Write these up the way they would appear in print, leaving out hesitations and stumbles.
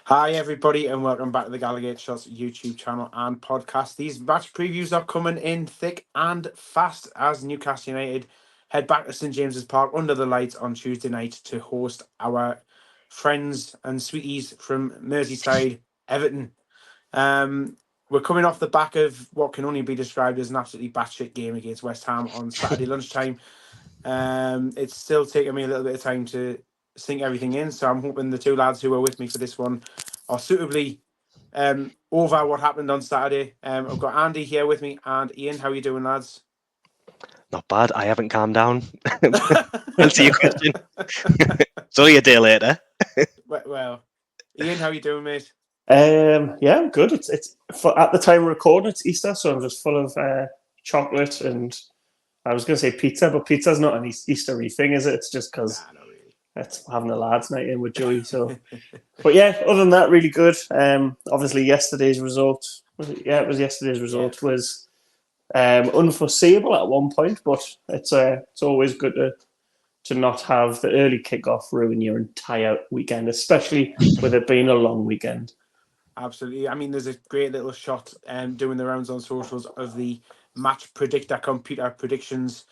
Hi, everybody, and welcome back to the Gallagher Shots YouTube channel and podcast. These match previews are coming in thick and fast as Newcastle United head back to St James's Park under the lights on Tuesday night to host our friends and sweeties from Merseyside, Everton. We're coming off the back of what can only be described as an absolutely batshit game against West Ham on Saturday lunchtime. It's still taking me a little bit of time to sink everything in, so I'm hoping the two lads who are with me for this one are suitably over what happened on Saturday. I've got Andy here with me and Ian. How are you doing, lads? Not bad. I haven't calmed down. Answer your question. It's only a day later. Well, Ian, how are you doing, mate? Yeah, I'm good. It's at the time of recording, it's Easter, so I'm just full of chocolate and I was going to say pizza, but pizza's not an Eastery thing, is it? It's just because it's having a lads' night in with Joey. So, but yeah, other than that, really good. Obviously, yesterday's result was unforeseeable at one point, but it's always good to not have the early kickoff ruin your entire weekend, especially with it being a long weekend. Absolutely. I mean, there's a great little shot doing the rounds on socials of the match predictor computer predictions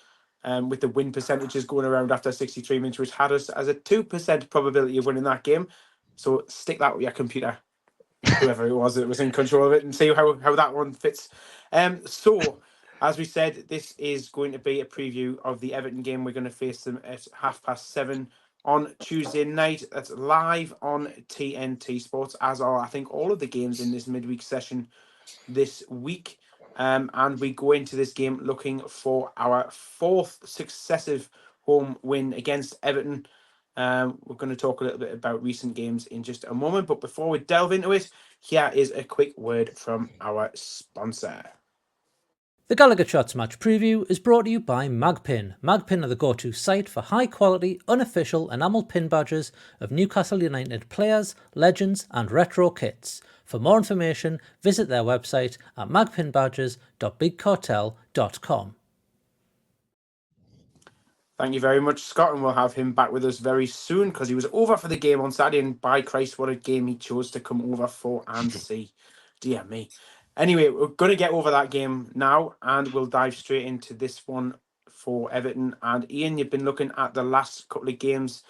with the win percentages going around after 63 minutes, which had us as a 2% probability of winning that game. So stick that with your computer, whoever it was that was in control of it, and see how that one fits. So, as we said, this is going to be a preview of the Everton game. We're going to face them at 7:30 on Tuesday night. That's live on TNT Sports, as are, I think, all of the games in this midweek session this week. And we go into this game looking for our fourth successive home win against Everton. We're going to talk a little bit about recent games in just a moment. But before we delve into it, here is a quick word from our sponsor. The Gallagher Shots match preview is brought to you by Magpin. Magpin are the go-to site for high-quality, unofficial enamel pin badges of Newcastle United players, legends and retro kits. For more information, visit their website at magpinbadges.bigcartel.com. Thank you very much, Scott, and we'll have him back with us very soon because he was over for the game on Saturday, and by Christ, what a game he chose to come over for and see. Dear me. Anyway, we're going to get over that game now, and we'll dive straight into this one for Everton. And Ian, you've been looking at the last couple of games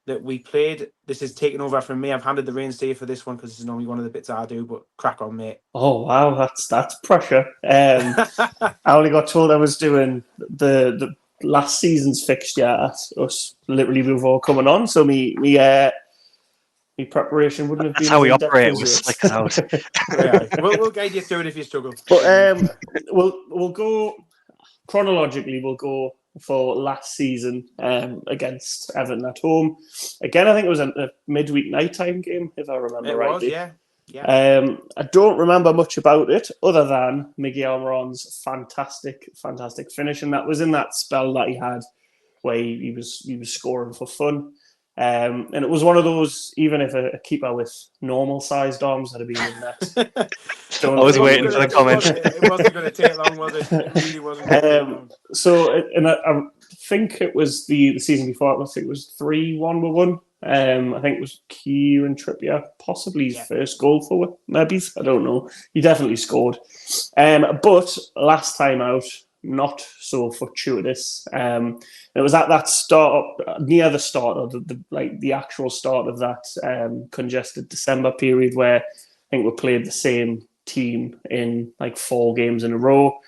that we played. This is taken over from me. I've handed the reins to you for this one because this is normally one of the bits I do, but crack on, mate. Oh, wow, that's pressure. I only got told I was doing the last season's fixture at us literally before coming on, so me preparation wouldn't have been. That's how we operate. We'll slick it out. Yeah, we'll guide you through it if you struggle. But we'll go chronologically. We'll go for last season against Everton at home. Again, I think it was a midweek nighttime game, if I remember rightly. It was, yeah. I don't remember much about it other than Miguel Almiron's fantastic finish, and that was in that spell that he had where he was scoring for fun. And it was one of those, even if a keeper with normal sized arms had been in that. I was waiting for the comment. It wasn't going to take long, was it? It really wasn't going to take long. So, and I think it was the season before, I think it was 3-1 we won. I think it was Kieran Trippier, possibly his first goal for maybe. I don't know. He definitely scored. But last time out, not so fortuitous. It was at that start, near the start of the actual start of that congested December period where I think we played the same team in like 4 games in a row.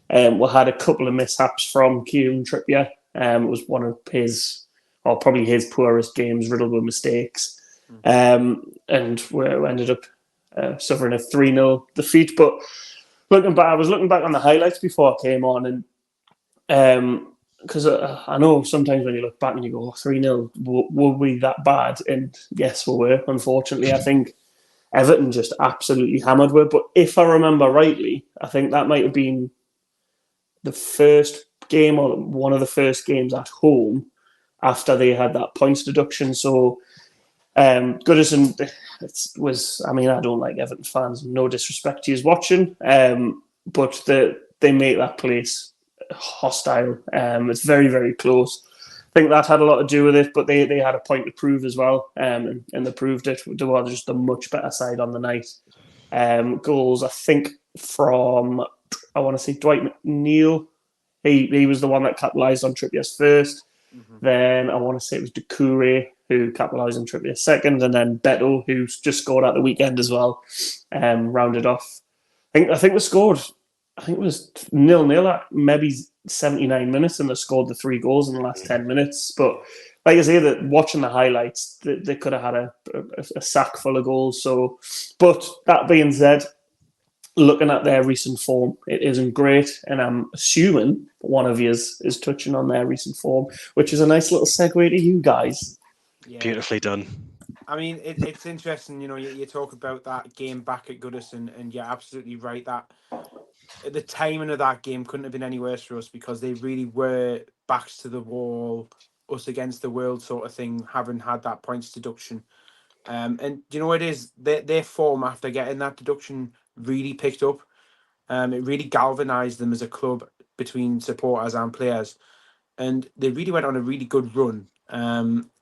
We had a couple of mishaps from Kieran Trippier. It was one of his, or probably his poorest games, riddled with mistakes. And we ended up suffering a 3-0 defeat. But I was looking back on the highlights before I came on, and because I know sometimes when you look back and you go, 3-0, were we that bad? And yes, we were, unfortunately. I think Everton just absolutely hammered us. But if I remember rightly, I think that might have been the first game or one of the first games at home after they had that points deduction. So Goodison was, I mean, I don't like Everton fans, no disrespect to you watching, but they make that place hostile. It's very, very close. think that had a lot to do with it, but they had a point to prove as well, and they proved it. They were just a much better side on the night. Goals, I think, from, I want to say, Dwight McNeil. He was the one that capitalised on Trippier's first. Mhm. Then I want to say it was Doucouré who capitalised on Trippier's second, and then Beto, who's just scored at the weekend as well, rounded off. I think they scored, I think it was 0-0 at maybe 79 minutes, and they scored the 3 goals in the last 10 minutes. But like I say, that watching the highlights, they could have had a sack full of goals. So, but that being said, looking at their recent form, it isn't great, and I'm assuming one of you is touching on their recent form, which is a nice little segue to you guys. Yeah. Beautifully done. I mean, it's interesting, you talk about that game back at Goodison, and you're absolutely right that the timing of that game couldn't have been any worse for us, because they really were backs to the wall, us against the world sort of thing, having had that points deduction. And you know what it is? Their form after getting that deduction really picked up. It really galvanised them as a club between supporters and players, and they really went on a really good run.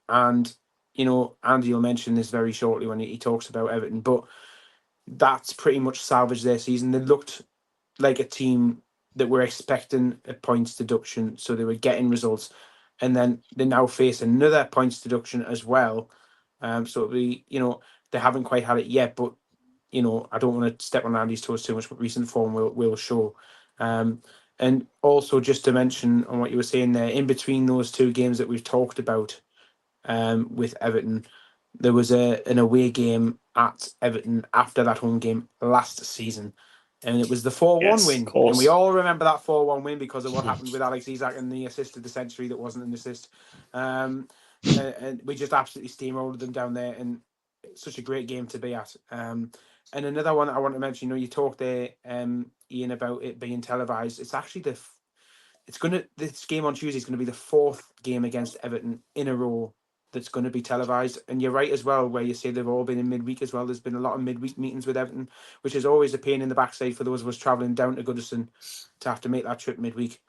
And Andy will mention this very shortly when he talks about Everton, but that's pretty much salvaged their season. They looked like a team that were expecting a points deduction, so they were getting results, and then they now face another points deduction as well. So they haven't quite had it yet, but I don't want to step on Andy's toes too much, but recent form will show. And also, just to mention on what you were saying there, in between those 2 games that we've talked about, with Everton, there was an away game at Everton after that home game last season, and it was the 4-1 Yes, win. of course. And we all remember that 4-1 win because of what happened with Alex Isak and the assist of the century that wasn't an assist. And we just absolutely steamrolled them down there, and it's such a great game to be at. And another one I want to mention, you talked there, Ian, about it being televised. It's actually this game on Tuesday is going to be the 4th game against Everton in a row that's going to be televised. And you're right as well, where you say they've all been in midweek as well. There's been a lot of midweek meetings with Everton, which is always a pain in the backside for those of us travelling down to Goodison to have to make that trip midweek.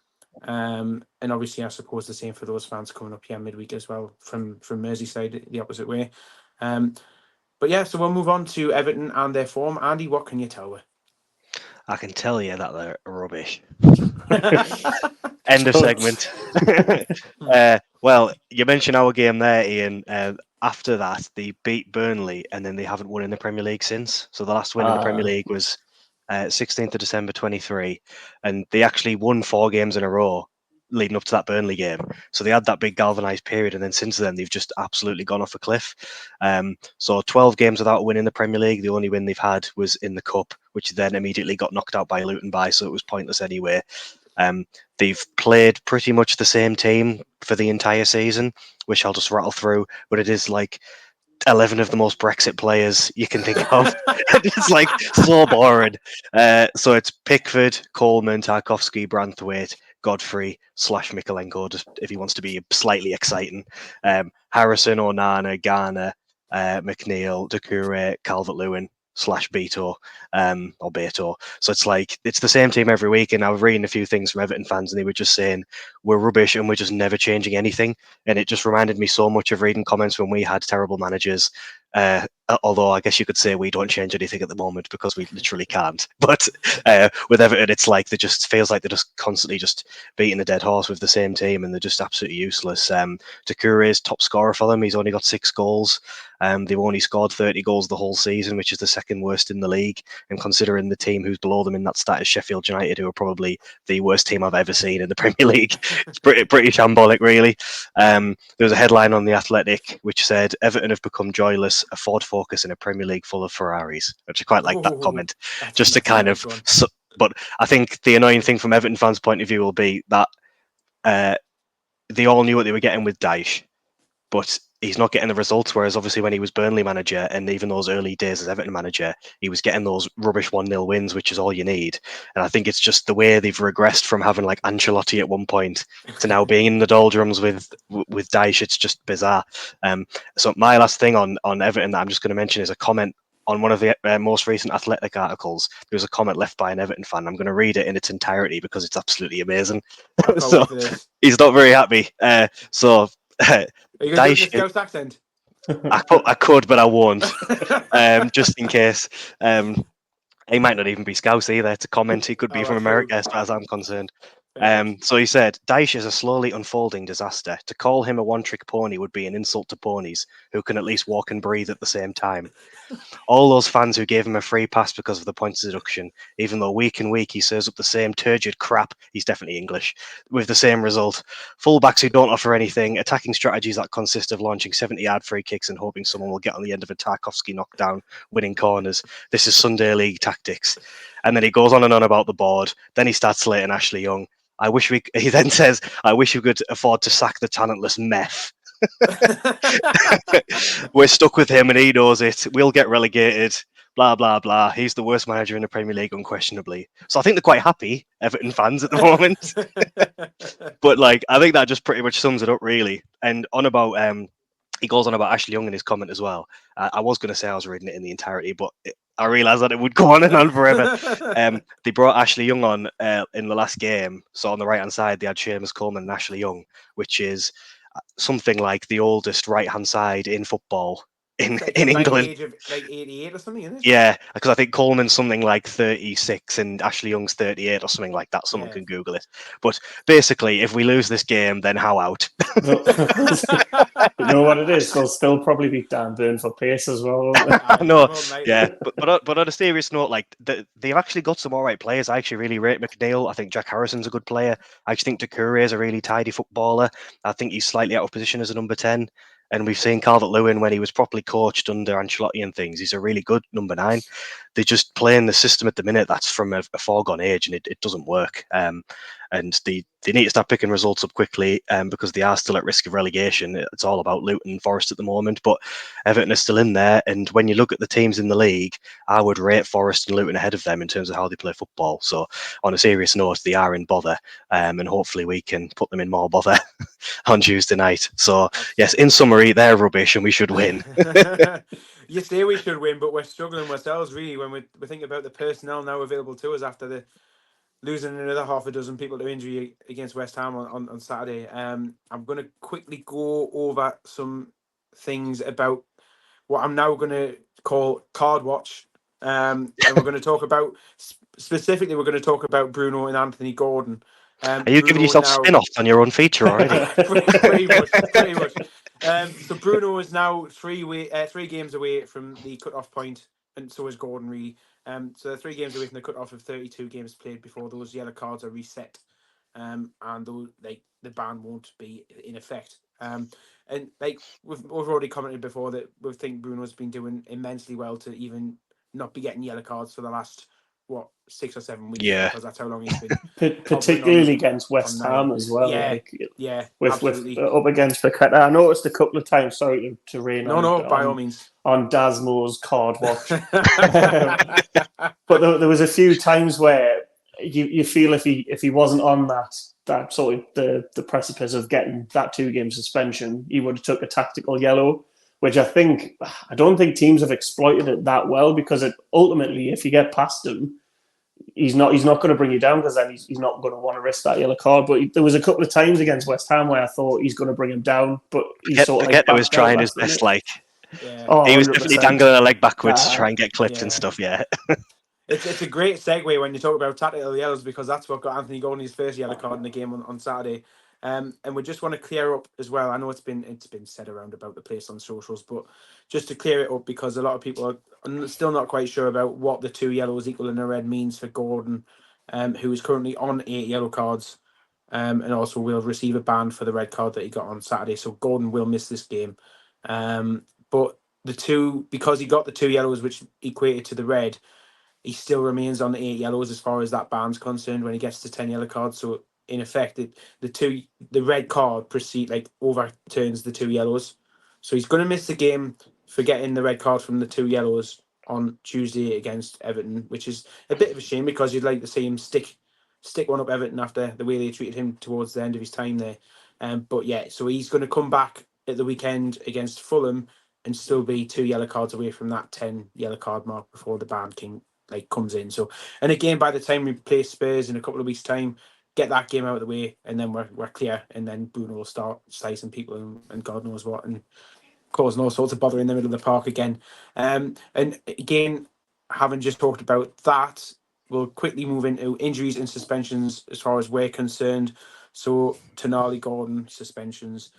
And obviously, I suppose the same for those fans coming up here midweek as well from Merseyside, the opposite way. But yeah, so we'll move on to Everton and their form. Andy, what can you tell me? I can tell you that they're rubbish. End of segment. Well, you mentioned our game there, Ian. After that, they beat Burnley, and then they haven't won in the Premier League since. So the last win in the Premier League was 16th of December 23, and they actually won 4 games in a row leading up to that Burnley game. So they had that big galvanised period, and then since then they've just absolutely gone off a cliff. So 12 games without a win in the Premier League. The only win they've had was in the Cup, which then immediately got knocked out by Luton so it was pointless anyway. They've played pretty much the same team for the entire season, which I'll just rattle through, but it is like 11 of the most Brexit players you can think of. It's like so boring. So it's Pickford, Coleman, Tarkowski, Branthwaite, Godfrey / Mikolenko, just if he wants to be slightly exciting. Harrison, Onana, Garner, McNeil, Doucouré, Calvert-Lewin / Beto, or Beto. So it's the same team every week. And I was reading a few things from Everton fans, and they were just saying we're rubbish and we're just never changing anything. And it just reminded me so much of reading comments when we had terrible managers. Although I guess you could say we don't change anything at the moment because we literally can't. But with Everton, it's like they just feels like they're just constantly just beating a dead horse with the same team, and they're just absolutely useless. Doucouré is top scorer for them. He's only got 6 goals. They've only scored 30 goals the whole season, which is the second worst in the league. And considering the team who's below them in that stat is Sheffield United, who are probably the worst team I've ever seen in the Premier League, it's pretty shambolic, really. There was a headline on The Athletic which said, Everton have become joyless, a Ford Focus in a Premier League full of Ferraris, which I quite like that comment. Just to kind of... But I think the annoying thing from Everton fans' point of view will be that they all knew what they were getting with Dyche, but he's not getting the results. Whereas obviously when he was Burnley manager, and even those early days as Everton manager, he was getting those rubbish 1-0 wins, which is all you need. And I think it's just the way they've regressed from having like Ancelotti at one point to now being in the doldrums with Dyche. It's just bizarre. So my last thing on Everton that I'm just going to mention is a comment on one of the most recent Athletic articles, there was a comment left by an Everton fan. I'm going to read it in its entirety because it's absolutely amazing. I can't So wait for this. he's not very happy. Are you going to do it in Dyche, a Scouse accent? I could, but I won't, just in case. He might not even be Scouse either. It's a comment. He could be Oh, from that's true. America, as far as I'm concerned. Fair enough. So he said, Dyche is a slowly unfolding disaster. To call him a one-trick pony would be an insult to ponies, who can at least walk and breathe at the same time. All those fans who gave him a free pass because of the points deduction, even though week in week he serves up the same turgid crap, he's definitely English, with the same result. Fullbacks who don't offer anything, attacking strategies that consist of launching 70-yard free kicks and hoping someone will get on the end of a Tarkovsky knockdown, winning corners. This is Sunday League tactics. And then he goes on and on about the board. Then he starts slating Ashley Young. He then says, I wish we could afford to sack the talentless meth. We're stuck with him and he knows it. We'll get relegated. Blah, blah, blah. He's the worst manager in the Premier League, unquestionably. So I think they're quite happy, Everton fans, at the moment. But I think that just pretty much sums it up, really. And he goes on about Ashley Young in his comment as well. I was going to say I was reading it in the entirety, but I realised that it would go on and on forever. They brought Ashley Young on in the last game. So on the right-hand side, they had Seamus Coleman and Ashley Young, which is something like the oldest right-hand side in football in England. Age of 88 or something, isn't it? Yeah, because I think Coleman's something like 36 and Ashley Young's 38 or something like that. Someone can Google it. But basically, if we lose this game, then how out? You know what it is? They'll still probably beat Dan Burn for pace as well. No, yeah, but on a serious note, they've actually got some all right players. I actually really rate McNeil. I think Jack Harrison's a good player. I actually think Doucouré is a really tidy footballer. I think he's slightly out of position as a number 10. And we've seen Calvert-Lewin when he was properly coached under Ancelotti and things. He's a really good number 9. They're just playing the system at the minute that's from a foregone age, and it doesn't work. And they need to start picking results up quickly because they are still at risk of relegation. It's all about Luton and Forest at the moment, but Everton is still in there. And when you look at the teams in the league, I would rate Forest and Luton ahead of them in terms of how they play football. So on a serious note, they are in bother, and hopefully we can put them in more bother on Tuesday night. So yes, in summary, they're rubbish and we should win. You say we should win, but we're struggling ourselves really when we think about the personnel now available to us after the losing another half a dozen people to injury against West Ham on Saturday. I'm going to quickly go over some things about what I'm now going to call Card Watch. And we're going to talk about, specifically, we're going to talk about Bruno and Anthony Gordon. Are you giving yourself spin-offs on your own feature already? pretty much. So Bruno is now 3 games away from the cut-off point, and so is Gordon, really. So they're 3 games away from the cut-off of 32 games played before those yellow cards are reset, and the ban won't be in effect. And we've already commented before that we think Bruno's been doing immensely well to even not be getting yellow cards for the last 6 or 7 weeks, because that's how long he's been particularly against West Ham as well. With absolutely. Up against Paqueta. I noticed a couple of times. Sorry to rain on. By all means. On Dasmo's Card Watch, but there was a few times where you feel if he wasn't on that sort of the precipice of getting that 2-game suspension, he would have took a tactical yellow, which I don't think teams have exploited it that well, because ultimately, if you get past him, he's not going to bring you down, because then he's not going to want to risk that yellow card. But there was a couple of times against West Ham where I thought he's going to bring him down, but he was trying his best. Yeah. He was definitely dangling a leg backwards to try and get clipped and stuff. Yeah. It's a great segue when you talk about tactical yellows, because that's what got Anthony Gordon his first yellow card in the game on Saturday. And we just want to clear up as well. I know it's been said around about the place on socials, but just to clear it up, because a lot of people are still not quite sure about what the 2 yellows equaling a red means for Gordon, who is currently on 8 yellow cards, and also will receive a ban for the red card that he got on Saturday. So Gordon will miss this game. But because he got the 2 yellows, which equated to the red, he still remains on 8 yellows as far as that ban's concerned when he gets to 10 yellow cards. So in effect, the red card overturns the 2 yellows. So he's going to miss the game for getting the red card from the 2 yellows on Tuesday against Everton, which is a bit of a shame, because you'd like to see him stick one up Everton after the way they treated him towards the end of his time there. But yeah, so he's going to come back at the weekend against Fulham and still be 2 yellow cards away from that 10 yellow card mark before the ban comes in. So, and again, by the time we play Spurs in a couple of weeks' time, get that game out of the way, and then we're clear, and then Bruno will start slicing people and God knows what, and causing all sorts of bother in the middle of the park again. And again, having just talked about that, we'll quickly move into injuries and suspensions as far as we're concerned. So Tonali, Gordon, suspensions.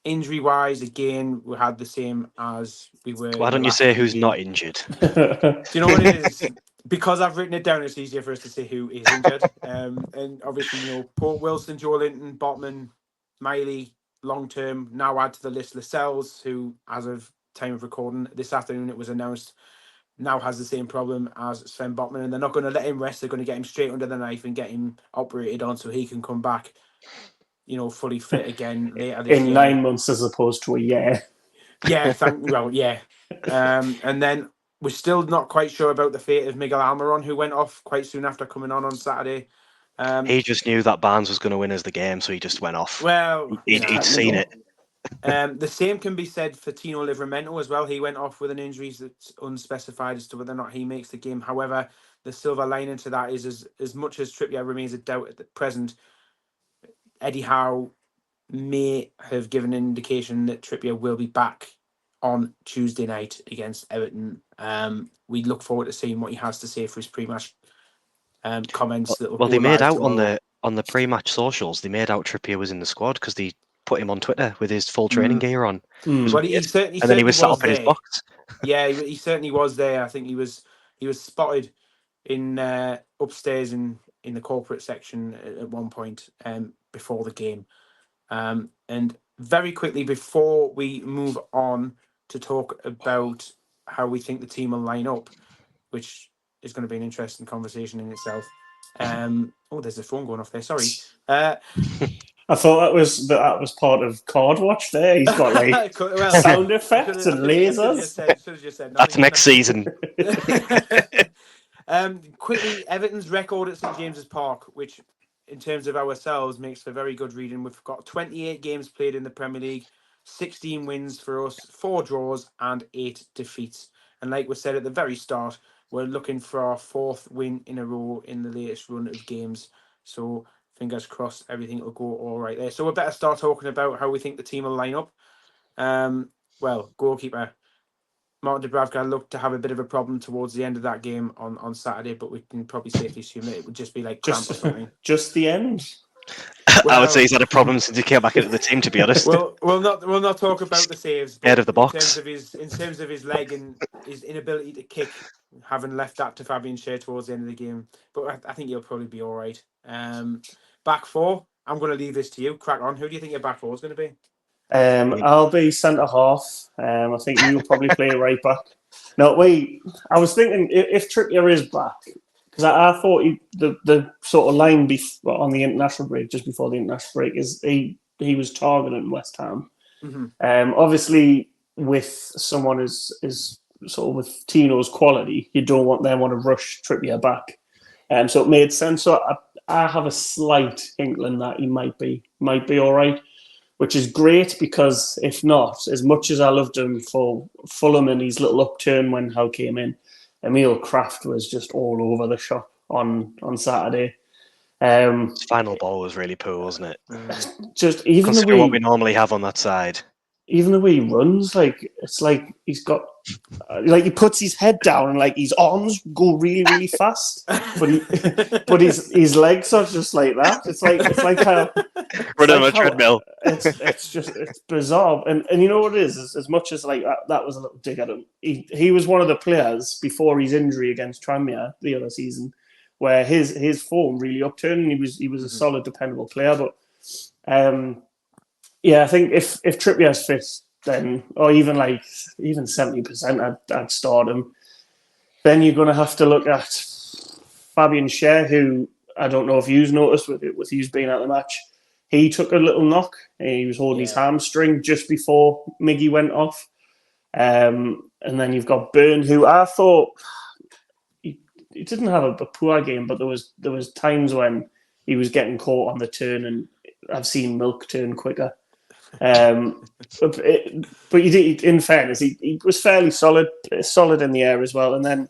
Injury wise, again, we had the same as we were. Why in the don't you last say who's preview. not injured? Do you know what it is? Because I've written it down, it's easier for us to say who is injured. And obviously, Port Wilson, Joe Linton, Botman, Miley, long term. Now add to the list Lascelles, who, as of time of recording this afternoon, it was announced, now has the same problem as Sven Botman, and they're not going to let him rest. They're going to get him straight under the knife and get him operated on so he can come back, fully fit again later this in year. 9 months as opposed to a year. Yeah, yeah. And then we're still not quite sure about the fate of Miguel Almiron, who went off quite soon after coming on Saturday. He just knew that Barnes was going to win us the game, so he just went off. Well, He'd seen it. The same can be said for Tino Livramento as well. He went off with an injury that's unspecified as to whether or not he makes the game. However, the silver lining to that is as much as Trippier remains a doubt at the present, Eddie Howe may have given an indication that Trippier will be back on Tuesday night against Everton. We look forward to seeing what he has to say for his pre-match comments. That will Well, go they made live out tomorrow. on the pre-match socials. They made out Trippier was in the squad because they put him on Twitter with his full training gear on. Well, he certainly and then he was sat was up in his there. box. Yeah, he certainly was there. I think he was spotted in upstairs in the corporate section at one point before the game. And very quickly before we move on to talk about how we think the team will line up, which is going to be an interesting conversation in itself. There's a phone going off there. Sorry. I thought that was part of Card Watch there. He's got like sound effects and lasers. Should have just said That's next season. Quickly, Everton's record at St James's Park, which in terms of ourselves makes for very good reading. We've got 28 games played in the Premier League, 16 wins for us, 4 draws and 8 defeats. And like we said at the very start, we're looking for our 4th win in a row in the latest run of games. So fingers crossed everything will go all right there. So we better start talking about how we think the team will line up. Well, goalkeeper Martin Dubravka looked to have a bit of a problem towards the end of that game on Saturday, but we can probably safely assume that it would just be like cramp or something. Just the end. Well, I would say he's had a problem since he came back into the team. To be honest, we'll not talk about the saves. Scared of the box. In terms of his leg and his inability to kick, having left that to Fabian Schär towards the end of the game, but I think he'll probably be all right. Back 4. I'm going to leave this to you. Crack on. Who do you think your back 4 is going to be? I'll be centre half. I think you'll probably play right back. No, wait. I was thinking if Trippier is back, because I thought the sort of line on the international break, just before the international break, is he was targeting West Ham. Mm-hmm. Obviously, with someone is sort of with Tino's quality, you don't want to rush Trippier back. So it made sense. So I have a slight inkling that he might be all right, which is great because if not, as much as I loved him for Fulham and his little upturn when Howe came in, Emil Kraft was just all over the shop on Saturday. His final ball was really poor, wasn't it? Just even the way what we normally have on that side. Even the way he runs, it's like he's got, like he puts his head down and like his arms go really, really fast, but his legs are just like that. It's like how running on a treadmill. It's bizarre, and you know what it is as much as like that was a little dig at him. He was one of the players before his injury against Tranmere the other season, where his form really upturned. And he was a solid, dependable player, but. Yeah, I think if Trippier's fit, then or even 70%, I'd start him. Then you're going to have to look at Fabian Schär, who I don't know if you've noticed with you being at the match. He took a little knock. He was holding his hamstring just before Miggy went off. And then you've got Byrne, who I thought he didn't have a poor game, but there was times when he was getting caught on the turn, and I've seen Milk turn quicker. But in fairness, he was fairly solid in the air as well. And then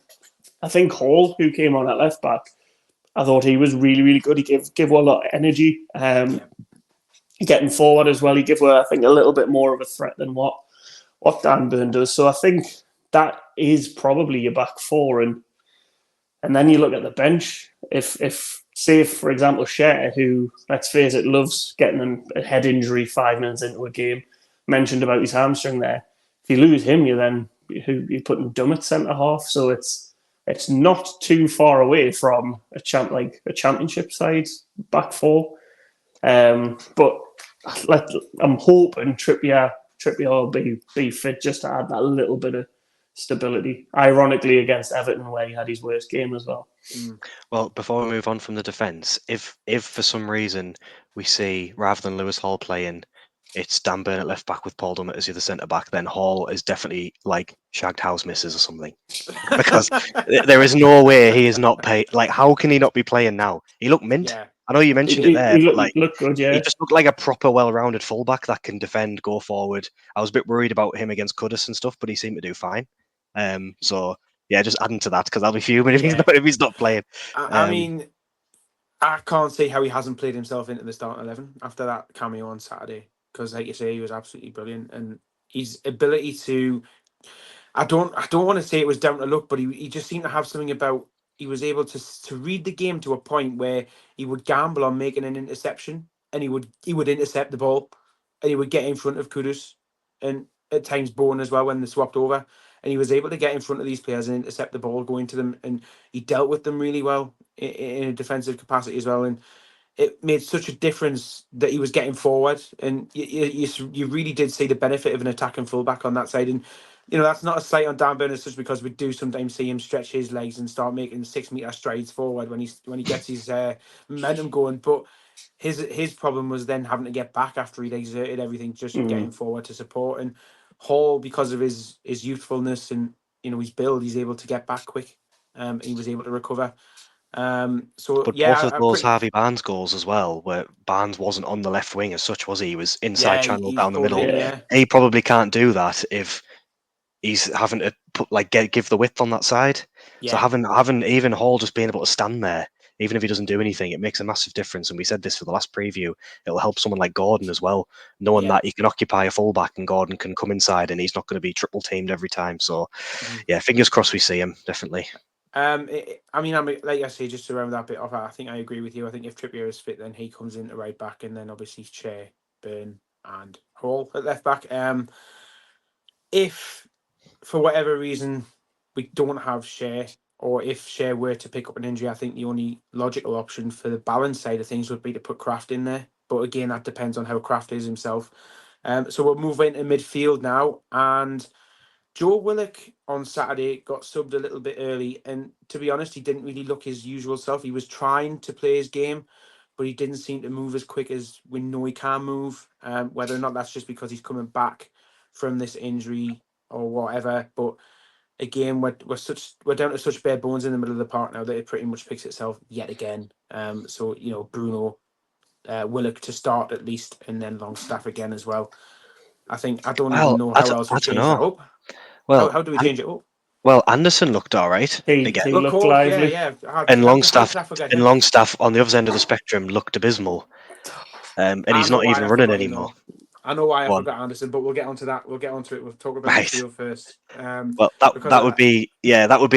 I think Hall, who came on at left back, I thought he was really, really good. He gave a lot of energy, getting forward as well. He gave, I think, a little bit more of a threat than what Dan Burn does. So I think that is probably your back four. And then you look at the bench. If say, for example, Cher, who, let's face it, loves getting a head injury 5 minutes into a game, mentioned about his hamstring there. If you lose him, you're putting Dumb at centre half. So it's not too far away from a championship side back four. But I'm hoping Trippier will be fit just to add that little bit of stability. Ironically, against Everton, where he had his worst game as well. Well, before we move on from the defence, if for some reason we see, rather than Lewis Hall playing, it's Dan Burn at left back with Paul Dummett as the other centre back, then Hall is definitely like shagged house misses or something. Because there is no way he is not paid. Like, how can he not be playing now? He looked mint. Yeah. I know you mentioned it there, He but like, looked good, yeah. he just looked like a proper well-rounded fullback that can defend, go forward. I was a bit worried about him against Kudus and stuff, but he seemed to do fine. So yeah, just adding to that because I'll be fuming if he's not playing. I mean, I can't see how he hasn't played himself into the starting 11 after that cameo on Saturday. Because, like you say, he was absolutely brilliant, and his ability to, I don't want to say it was down to luck, but he just seemed to have something about, he was able to read the game to a point where he would gamble on making an interception, and he would intercept the ball, and he would get in front of Kudus, and at times Bowen as well when they swapped over, and he was able to get in front of these players and intercept the ball going to them, and he dealt with them really well in a defensive capacity as well, and it made such a difference that he was getting forward, and you really did see the benefit of an attacking fullback on that side. And that's not a slight on Dan Burn as such, because we do sometimes see him stretch his legs and start making 6-meter strides forward when he gets his momentum going. But his problem was then having to get back after he'd exerted everything, just getting forward to support. And Hall, because of his youthfulness and his build, he's able to get back quick. He was able to recover. But both of those Harvey Barnes goals as well, where Barnes wasn't on the left wing as such, was he? He was inside channel down the middle. He probably can't do that if he's having to give the width on that side. So having even Hall just being able to stand there, even if he doesn't do anything, it makes a massive difference. And we said this for the last preview. It'll help someone like Gordon as well, knowing that he can occupy a fullback and Gordon can come inside and he's not going to be triple teamed every time. So yeah, fingers crossed we see him, definitely. I'm like I say, just to round that bit off, I think I agree with you. I think if Trippier is fit, then he comes into right back, and then obviously Cher, Burn, and Hall at left back. If for whatever reason we don't have Cher, or if Cher were to pick up an injury, I think the only logical option for the balance side of things would be to put Kraft in there. But again, that depends on how Kraft is himself. So we'll move into midfield now, and Joe Willock on Saturday got subbed a little bit early, and to be honest, he didn't really look his usual self. He was trying to play his game, but he didn't seem to move as quick as we know he can move. Whether or not that's just because he's coming back from this injury or whatever, but again, we're down to such bare bones in the middle of the park now that it pretty much picks itself yet again. So Bruno, Willock to start at least, and then Longstaff again as well. I don't even know how else we change that up. Well, how do we change it up? Well, Anderson looked all right again. He looked lively. And Longstaff on the other end of the spectrum looked abysmal. And he's not even running anymore. I know why I forgot Anderson, but we'll get onto that. We'll get onto it. We'll talk about the field first. Well, that would be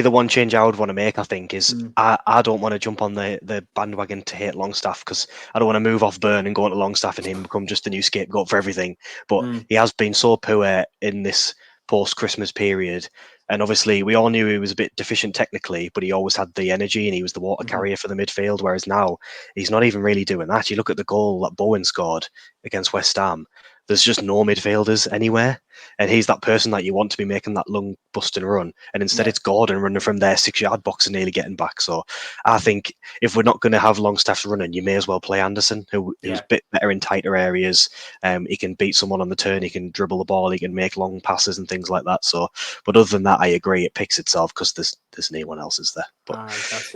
the one change I would want to make. I think is I don't want to jump on the bandwagon to hate Longstaff, because I don't want to move off Burn and go into Longstaff and him become just the new scapegoat for everything. But he has been so poor in this post-Christmas period. And obviously, we all knew he was a bit deficient technically, but he always had the energy and he was the water carrier for the midfield. Whereas now, he's not even really doing that. You look at the goal that Bowen scored against West Ham, there's just no midfielders anywhere. And he's that person that you want to be making that lung busting run. And instead it's Gordon running from their 6-yard box and nearly getting back. So I think if we're not going to have Longstaff running, you may as well play Anderson, who's a bit better in tighter areas. He can beat someone on the turn. He can dribble the ball. He can make long passes and things like that. So, but other than that, I agree. It picks itself because there's anyone else is there. But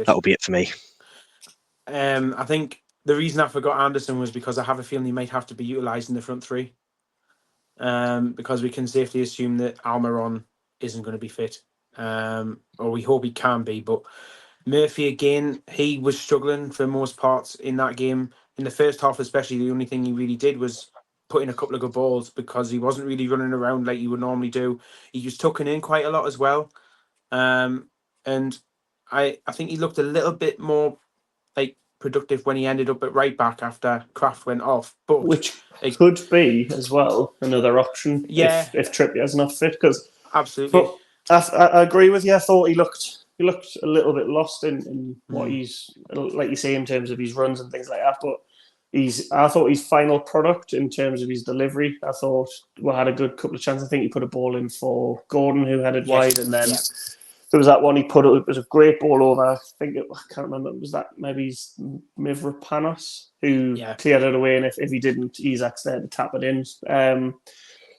that will be it for me. I think the reason I forgot Anderson was because I have a feeling he might have to be utilised in the front three. because we can safely assume that Almiron isn't going to be fit, or we hope he can be. But Murphy again, he was struggling for most parts in that game. In the first half, especially, the only thing he really did was put in a couple of good balls because he wasn't really running around like he would normally do. He was tucking in quite a lot as well, and I think he looked a little bit more like productive when he ended up at right back after Kraft went off. But which could be as well another option Yeah. if Trippier's not fit. Because absolutely, I agree with you. I thought he looked a little bit lost in what he's like you say in terms of his runs and things like that. But I thought his final product in terms of his delivery, I thought had a good couple of chances. I think he put a ball in for Gordon, who headed wide, and then there was that one he put. It was a great ball over. I can't remember. Was that maybe Mavropanos who cleared it away? And if he didn't, Isak's there to tap it in.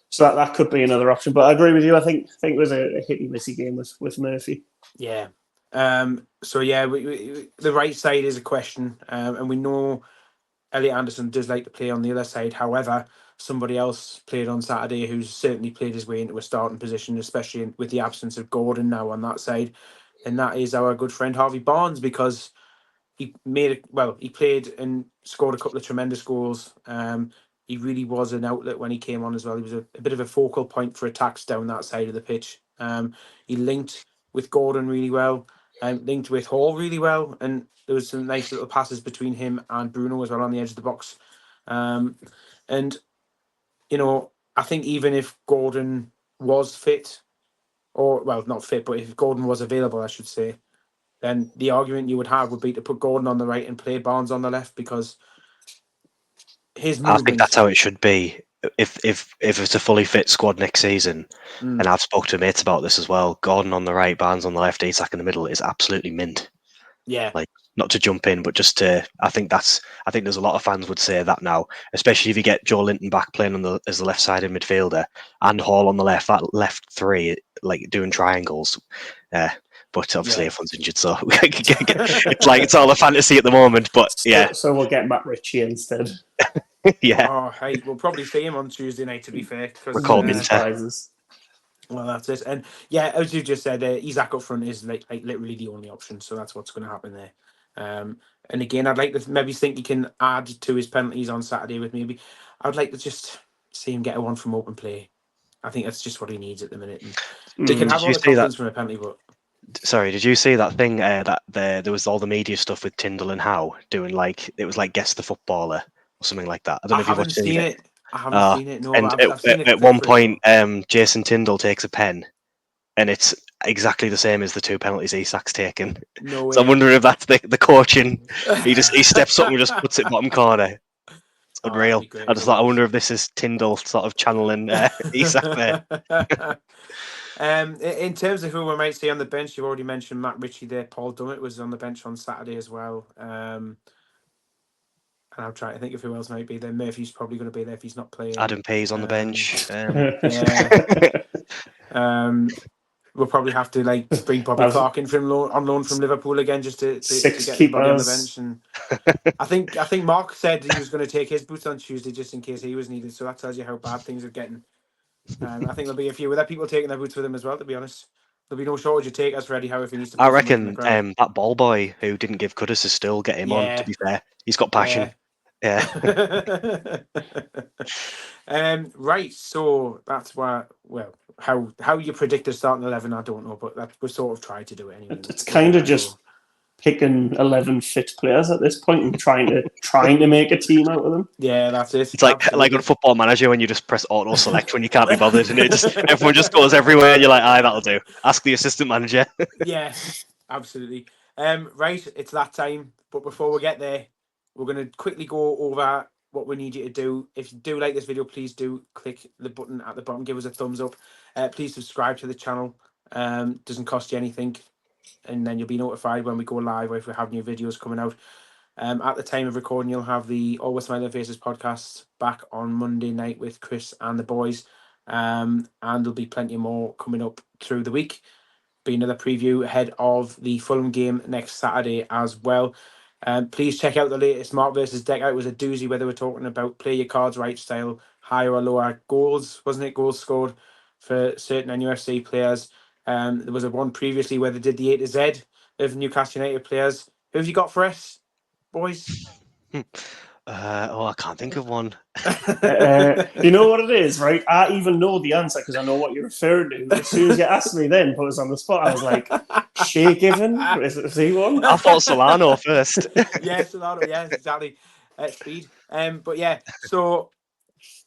So that could be another option. But I agree with you. I think it was a hit missy game with Murphy. Yeah. So the right side is a question, and we know Elliot Anderson does like to play on the other side. However, somebody else played on Saturday who's certainly played his way into a starting position, especially with the absence of Gordon now on that side, and that is our good friend Harvey Barnes, because he he played and scored a couple of tremendous goals. He really was an outlet when he came on as well. He was a bit of a focal point for attacks down that side of the pitch. He linked with Gordon really well, linked with Hall really well, and there was some nice little passes between him and Bruno as well on the edge of the box. And I think even if Gordon was fit, or not fit, but if Gordon was available, I should say, then the argument you would have would be to put Gordon on the right and play Barnes on the left, because his movement. I think that's how it should be. If it's a fully fit squad next season, and I've spoke to mates about this as well, Gordon on the right, Barnes on the left, Isak in the middle is absolutely mint. Yeah. Like, not to jump in, but just to, I think there's a lot of fans would say that now, especially if you get Joe Linton back playing as the left-sided midfielder and Hall on the left, that left three, like doing triangles. But obviously everyone's injured, so it's all a fantasy at the moment. But so we'll get Matt Ritchie instead. Yeah. Oh, hey, we'll probably see him on Tuesday night, to be fair. Recall Minter. Well, that's it. And yeah, as you just said, Isak up front is like literally the only option. So that's what's going to happen there. And again, I'd like to maybe think he can add to his penalties on Saturday with maybe. I'd like to just see him get a one from open play. I think that's just what he needs at the minute. And he can have all the confidence from a penalty, but. Sorry, did you see that thing that there was all the media stuff with Tyndall and Howe doing it was like Guess the Footballer or something like that? I don't know if you've watched seen it. I haven't seen it. No, and I've seen it at one point, Jason Tyndall takes a pen, and it's exactly the same as the two penalties Isak's taken. No way. So I'm wondering if that's the coaching. He steps up and just puts it bottom corner. It's unreal. I just thought, I wonder if this is Tyndall sort of channeling Isak there. In terms of who we might see on the bench, you've already mentioned Matt Ritchie there. Paul Dummett was on the bench on Saturday as well. And I'm trying to think of who else might be there. Murphy's probably going to be there if he's not playing. Adam P's on the bench. We'll probably have to bring Bobby Clark in on loan from Liverpool again, just to get everybody on the bench. And I think Mark said he was going to take his boots on Tuesday just in case he was needed. So that tells you how bad things are getting. I think there'll be a few other people taking their boots with him as well, to be honest. There'll be no shortage of takers for Eddie Howe if he needs to. I reckon that ball boy who didn't give Kudus a still get him on, to be fair. He's got passion. Yeah. Right, so that's how you predict the starting 11, I don't know, but we sort of tried to do it anyway. It's kind of just picking 11 fit players at this point and trying to make a team out of them. Yeah, that's it. It's like on Football Manager when you just press auto select when you can't be bothered, and everyone just goes everywhere, and you're like, "Aye, that'll do." Ask the assistant manager. Yeah, absolutely. Right, it's that time. But before we get there, we're going to quickly go over what we need you to do. If you do like this video, please do click the button at the bottom, give us a thumbs up. Please subscribe to the channel. Doesn't cost you anything. And then you'll be notified when we go live or if we have new videos coming out. At the time of recording, you'll have the Always Smiling Faces podcast back on Monday night with Chris and the boys. And there'll be plenty more coming up through the week. Be another preview ahead of the Fulham game next Saturday as well. Please check out the latest Mark versus Deck Out. It was a doozy where they were talking about play your cards right style, higher or lower goals, wasn't it? Goals scored for certain NUFC players. There was a one previously where they did the A to Z of Newcastle United players. Who have you got for us, boys? I can't think of one. You know what it is, right? I even know the answer because I know what you're referring to. As soon as you asked me then, put us on the spot, I was like, Shea Given? Is he one? I thought Solano first. Yeah, Solano, yes, exactly. Speed. But yeah, so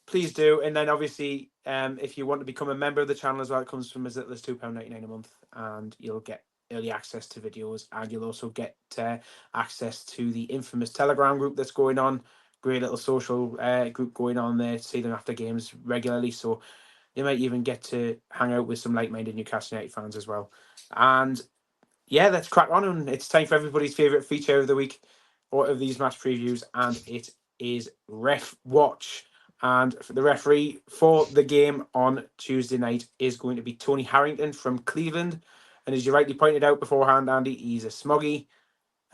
please do. And then obviously, if you want to become a member of the channel as well, it comes from as little as £2.99 a month, and you'll get early access to videos, and you'll also get access to the infamous Telegram group that's going on. Great little social group going on there to see them after games regularly. So you might even get to hang out with some like-minded Newcastle United fans as well. And yeah, let's crack on. And it's time for everybody's favourite feature of the week or of these match previews, and it is Ref Watch. And the referee for the game on Tuesday night is going to be Tony Harrington from Cleveland. And as you rightly pointed out beforehand, Andy, he's a smoggy.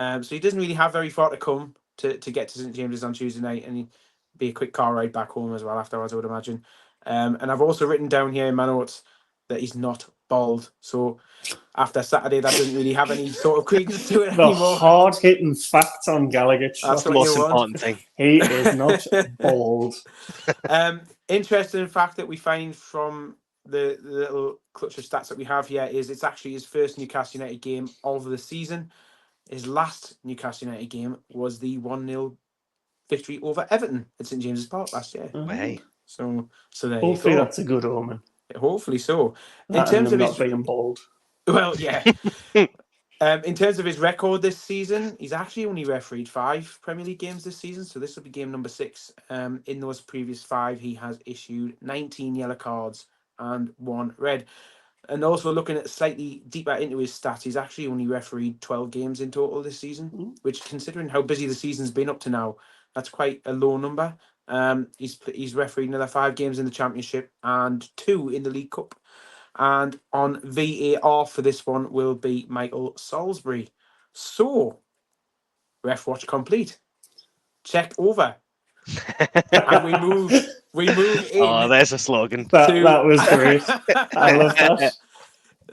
So he doesn't really have very far to come to get to St James's on Tuesday night, and he'd be a quick car ride back home as well afterwards, I would imagine. And I've also written down here in my notes that he's not bald. So after Saturday, that doesn't really have any sort of credence to it The anymore. hard-hitting facts on Gallagher. That's The what most you want. important thing. He is not bald. Interesting fact that we find from the little clutch of stats that we have here is it's actually his first Newcastle United game of the season. His last Newcastle United game was the 1-0 victory over Everton at St James's Park last year. Hey. So there Hopefully you go. that's a good omen. Hopefully so. That In terms and of him his not being bald. well, yeah. In terms of his record this season, he's actually only refereed 5 Premier League games this season, so this will be game number 6. In those previous 5, he has issued 19 yellow cards and 1 red. And also looking at slightly deeper into his stats, he's actually only refereed 12 games in total this season, which, considering how busy the season's been up to now, that's quite a low number. He's refereed another 5 games in the Championship and 2 in the League Cup. And on VAR for this one will be Michael Salisbury. So, ref watch complete. Check over. And we move in. Oh, there's a slogan. That was great. I love that.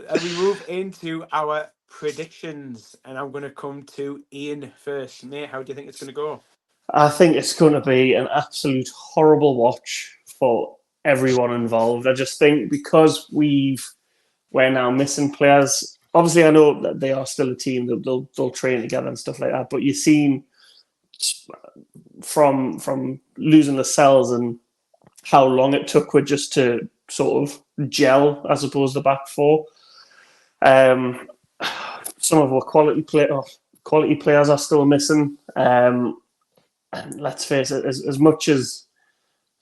And we move into our predictions. And I'm going to come to Ian first. Mate, how do you think it's going to go? I think it's going to be an absolute horrible watch for everyone involved. I just think because we're now missing players. Obviously, I know that they are still a team that they'll train together and stuff like that. But you've seen from losing the cells and how long it took with just to sort of gel, I suppose, the back four. Some of our quality players are still missing. And let's face it, as much as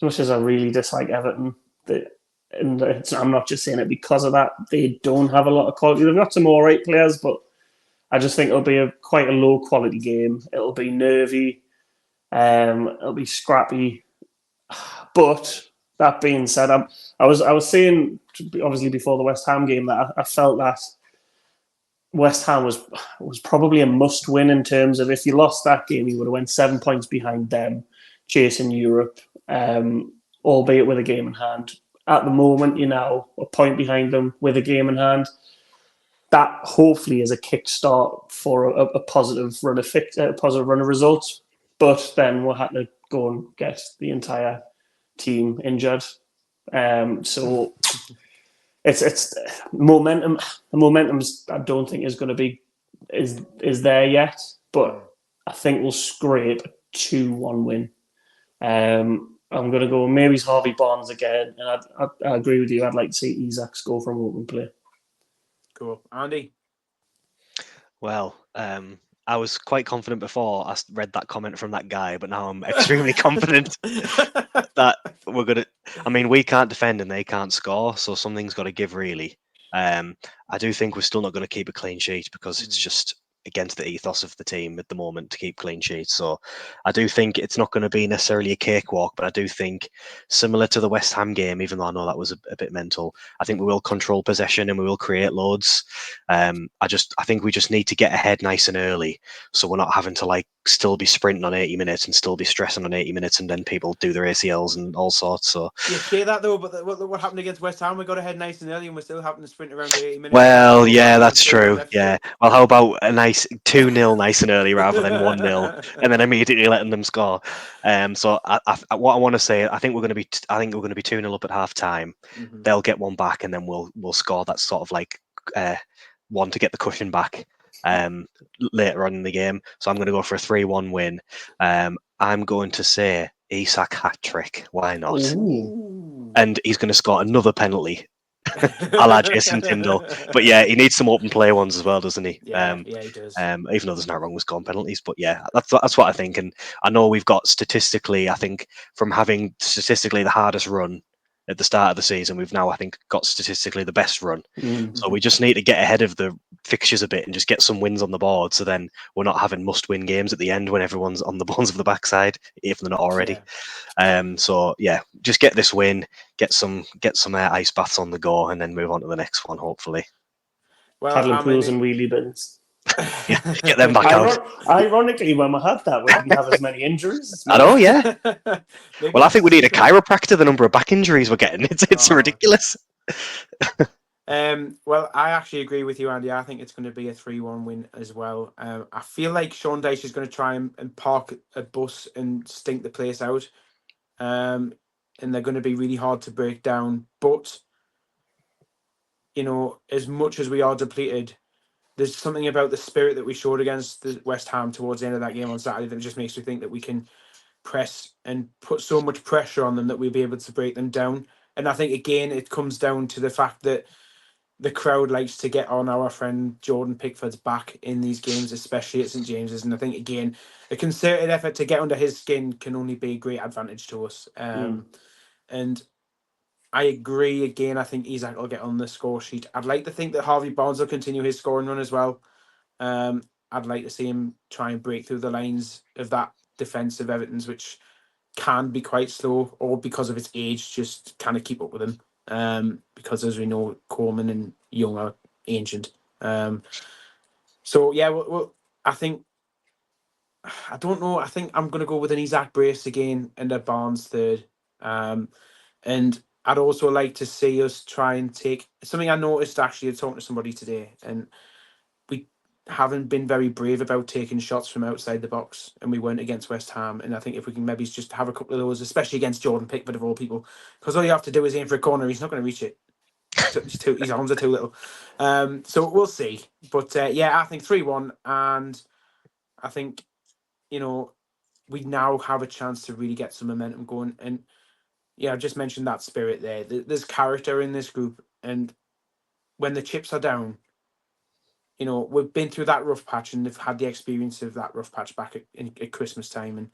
I really dislike Everton, I'm not just saying it because of that. They don't have a lot of quality. They've got some all right players, but I just think it'll be quite a low quality game. It'll be nervy. It'll be scrappy. But that being said, I was saying obviously before the West Ham game that I felt that West Ham was probably a must win in terms of if you lost that game, you would have went 7 points behind them, chasing Europe, albeit with a game in hand. At the moment, you're now a point behind them with a game in hand. That hopefully is a kickstart for a positive run of results. But then we'll have to go and get the entire team injured. So it's momentum. The momentum I don't think is going to be is there yet. But I think we'll scrape a 2-1 win. I'm going to go maybe it's Harvey Barnes again, and I agree with you. I'd like to see Isak score from open play. Cool. Andy? Well, I was quite confident before I read that comment from that guy, but now I'm extremely confident that we're going to... I mean, we can't defend and they can't score, so something's got to give, really. I do think we're still not going to keep a clean sheet because it's just against the ethos of the team at the moment to keep clean sheets. So I do think it's not going to be necessarily a cakewalk, but I do think similar to the West Ham game, even though I know that was a bit mental, I think we will control possession and we will create loads. I think we just need to get ahead nice and early, so we're not having to like still be sprinting on 80 minutes and still be stressing on 80 minutes, and then people do their ACLs and all sorts. So you say that though, but what happened against West Ham? We got ahead nice and early, and we're still having to sprint around the 80 minutes. well, yeah, that's true. Yeah. Well, how about a nice 2-0 nice and early rather than 1-0, and then immediately letting them score. So what I want to say, I think we're going to be 2-0 up at half time. Mm-hmm. They'll get one back, and then we'll score that sort of like one to get the cushion back later on in the game. So I'm going to go for a 3-1 win. I'm going to say Isak hat trick. Why not? Ooh. And he's going to score another penalty. I like Jason Tyndall, but yeah, he needs some open play ones as well, doesn't he? Yeah, he does. Even though there's nothing wrong with scoring penalties, but yeah, that's what I think. And I know we've got statistically, I think from having statistically the hardest run at the start of the season, we've now I think got statistically the best run. So we just need to get ahead of the fixtures a bit and just get some wins on the board. So then we're not having must-win games at the end when everyone's on the bones of the backside, if they're not already. So yeah, just get this win, get some ice baths on the go, and then move on to the next one, hopefully. Well, Paddling pools and wheelie bins. Yeah, get them back out. Ironically, when we had that, we didn't have as many injuries. I know, yeah. Well, I think we need a chiropractor. The number of back injuries we're getting, it's ridiculous. Well, I actually agree with you, Andy. I think it's going to be a 3-1 win as well. I feel like Sean Dyche is going to try and park a bus and stink the place out. And they're going to be really hard to break down. But, you know, as much as we are depleted, there's something about the spirit that we showed against the West Ham towards the end of that game on Saturday that just makes me think that we can press and put so much pressure on them that we'll be able to break them down. And I think, again, it comes down to the fact that the crowd likes to get on our friend Jordan Pickford's back in these games, especially at St James's. And I think, again, a concerted effort to get under his skin can only be a great advantage to us. And I agree, again, I think Isak will get on the score sheet. I'd like to think that Harvey Barnes will continue his scoring run as well. I'd like to see him try and break through the lines of that defence of Everton's, which can be quite slow, or because of its age, just kind of keep up with him. Because as we know, Coleman and Young are ancient. So yeah, well, I think, I don't know. I think I'm going to go with an Isak brace again and a Barnes third. And I'd also like to see us try and take something I noticed actually talking to somebody today, and we haven't been very brave about taking shots from outside the box, and we weren't against West Ham. And I think if we can maybe just have a couple of those, especially against Jordan Pickford of all people, because all you have to do is aim for a corner, he's not going to reach it. His arms are too little. So we'll see. But yeah, I think 3-1, and I think, you know, we now have a chance to really get some momentum going. And yeah, I just mentioned that spirit there. There's character in this group, and when the chips are down, you know, we've been through that rough patch and they've had the experience of that rough patch back at Christmas time, and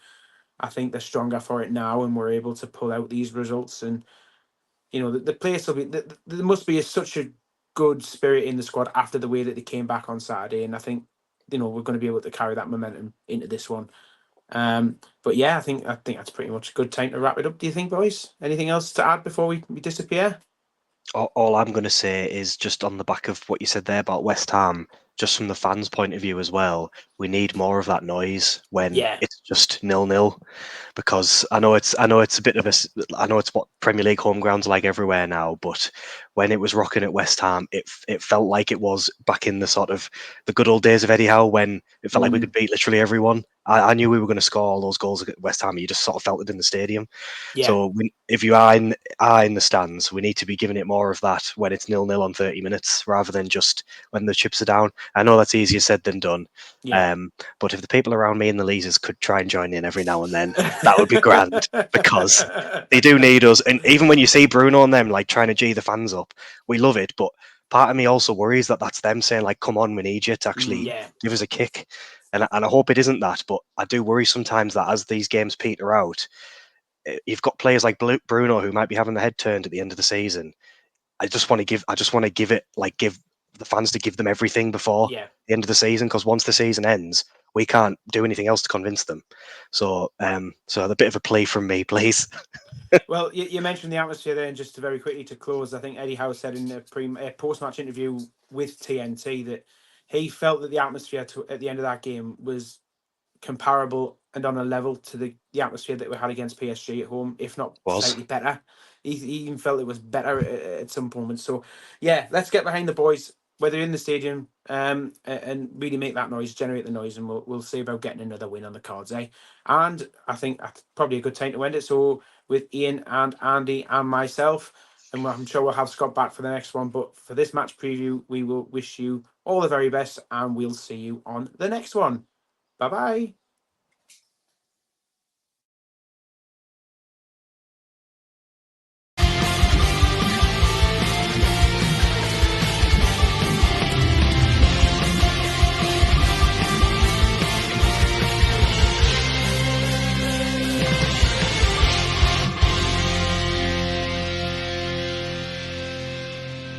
I think they're stronger for it now, and we're able to pull out these results. And you know, the place will be. There must be such a good spirit in the squad after the way that they came back on Saturday, and I think, you know, we're going to be able to carry that momentum into this one. But yeah, I think that's pretty much a good time to wrap it up. Do you think, boys? Anything else to add before we disappear? All I'm going to say is just on the back of what you said there about West Ham, just from the fans' point of view as well, we need more of that noise when it's just 0-0. Because I know it's a bit of I know it's what Premier League home grounds like everywhere now, but when it was rocking at West Ham, it felt like it was back in the sort of the good old days of Eddie Howe, when it felt like we could beat literally everyone. I knew we were going to score all those goals at West Ham. You just sort of felt it in the stadium. Yeah. So if you are in the stands, we need to be giving it more of that when it's 0-0 on 30 minutes, rather than just when the chips are down. I know that's easier said than done. Yeah. But if the people around me in the Leazes could try and join in every now and then, that would be grand, because they do need us. And even when you see Bruno and them like trying to G the fans up, we love it. But part of me also worries that that's them saying like, "Come on, we need you to actually give us a kick." And I hope it isn't that. But I do worry sometimes that as these games peter out, you've got players like Bruno who might be having the head turned at the end of the season. I just want to give the fans to give them everything before Yeah. the end of the season, because once the season ends, we can't do anything else to convince them. So, so a bit of a plea from me, please. Well, you mentioned the atmosphere there, and just to very quickly to close, I think Eddie Howe said in a post-match interview with TNT that he felt that the atmosphere at the end of that game was comparable and on a level to the atmosphere that we had against PSG at home, if not slightly better. He even felt it was better at some moments. So, yeah, let's get behind the boys, whether in the stadium, and really make that noise, generate the noise, and we'll see about getting another win on the cards, eh? And I think that's probably a good time to end it. So, with Ian and Andy and myself, and I'm sure we'll have Scott back for the next one. But for this match preview, we will wish you all the very best, and we'll see you on the next one. Bye-bye.